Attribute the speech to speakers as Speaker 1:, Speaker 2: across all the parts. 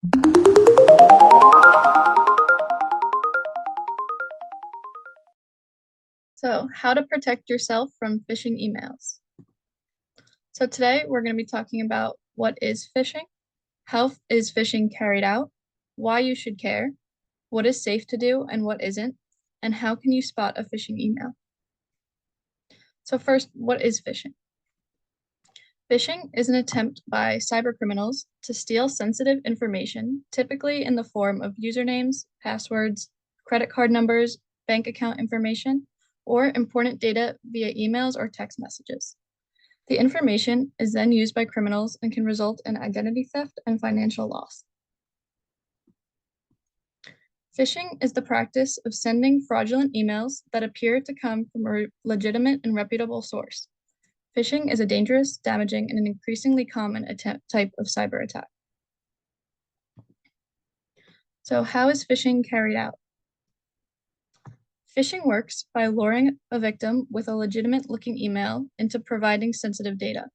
Speaker 1: So, how to protect yourself from phishing emails. So today we're going to be talking about what is phishing, how is phishing carried out, why you should care, what is safe to do and what isn't, and how can you spot a phishing email. So first, what is phishing? Phishing is an attempt by cybercriminals to steal sensitive information, typically in the form of usernames, passwords, credit card numbers, bank account information, or important data via emails or text messages. The information is then used by criminals and can result in identity theft and financial loss. Phishing is the practice of sending fraudulent emails that appear to come from a legitimate and reputable source. Phishing is a dangerous, damaging, and an increasingly common type of cyber attack. So how is phishing carried out? Phishing works by luring a victim with a legitimate-looking email into providing sensitive data.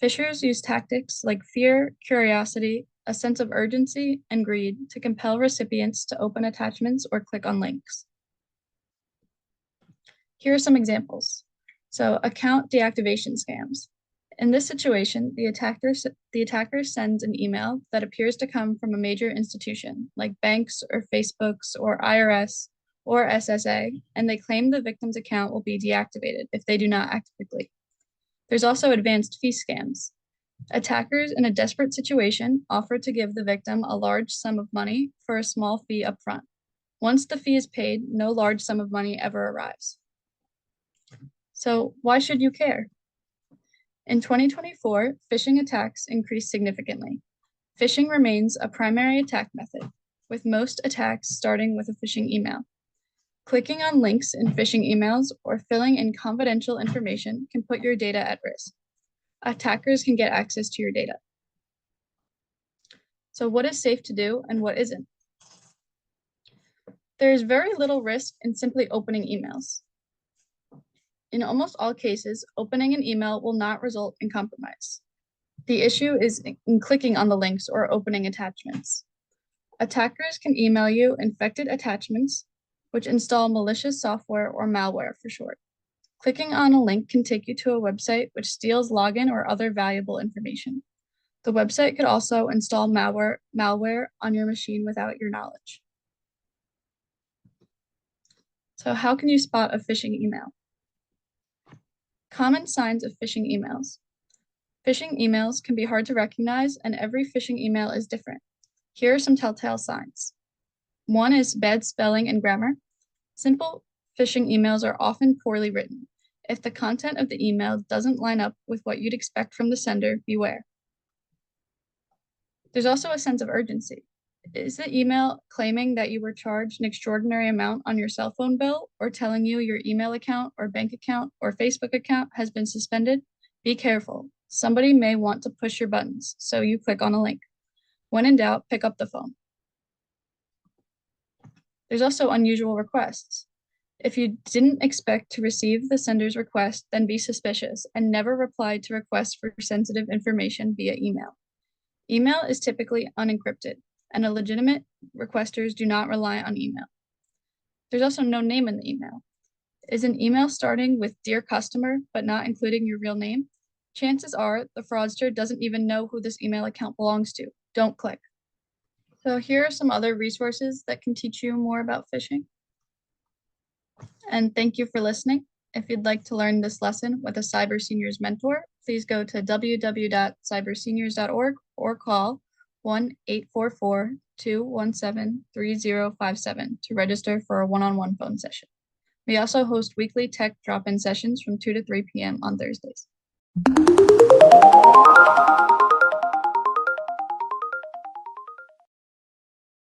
Speaker 1: Phishers use tactics like fear, curiosity, a sense of urgency, and greed to compel recipients to open attachments or click on links. Here are some examples. So, account deactivation scams. In this situation, the attacker sends an email that appears to come from a major institution like banks or Facebook's or IRS or SSA, and they claim the victim's account will be deactivated if they do not act quickly. There's also advanced fee scams. Attackers in a desperate situation offer to give the victim a large sum of money for a small fee upfront. Once the fee is paid, no large sum of money ever arrives. So why should you care? In 2024, phishing attacks increased significantly. Phishing remains a primary attack method, with most attacks starting with a phishing email. Clicking on links in phishing emails or filling in confidential information can put your data at risk. Attackers can get access to your data. So what is safe to do and what isn't? There is very little risk in simply opening emails. In almost all cases, opening an email will not result in compromise. The issue is in clicking on the links or opening attachments. Attackers can email you infected attachments, which install malicious software or malware for short. Clicking on a link can take you to a website which steals login or other valuable information. The website could also install malware on your machine without your knowledge. So how can you spot a phishing email? Common signs of phishing emails. Phishing emails can be hard to recognize, and every phishing email is different. Here are some telltale signs. One is bad spelling and grammar. Simple phishing emails are often poorly written. If the content of the email doesn't line up with what you'd expect from the sender, beware. There's also a sense of urgency. Is the email claiming that you were charged an extraordinary amount on your cell phone bill or telling you your email account or bank account or Facebook account has been suspended? Be careful. Somebody may want to push your buttons, so you click on a link. When in doubt, pick up the phone. There's also unusual requests. If you didn't expect to receive the sender's request, then be suspicious and never reply to requests for sensitive information via email. Email is typically unencrypted, and legitimate requesters do not rely on email. There's also no name in the email. Is an email starting with "Dear Customer" but not including your real name? Chances are the fraudster doesn't even know who this email account belongs to. Don't click. So here are some other resources that can teach you more about phishing. And thank you for listening. If you'd like to learn this lesson with a Cyber Seniors mentor, please go to www.cyberseniors.org or call 1-844-217-3057 to register for a one-on-one phone session. We also host weekly tech drop-in sessions from 2 to 3 p.m. on Thursdays.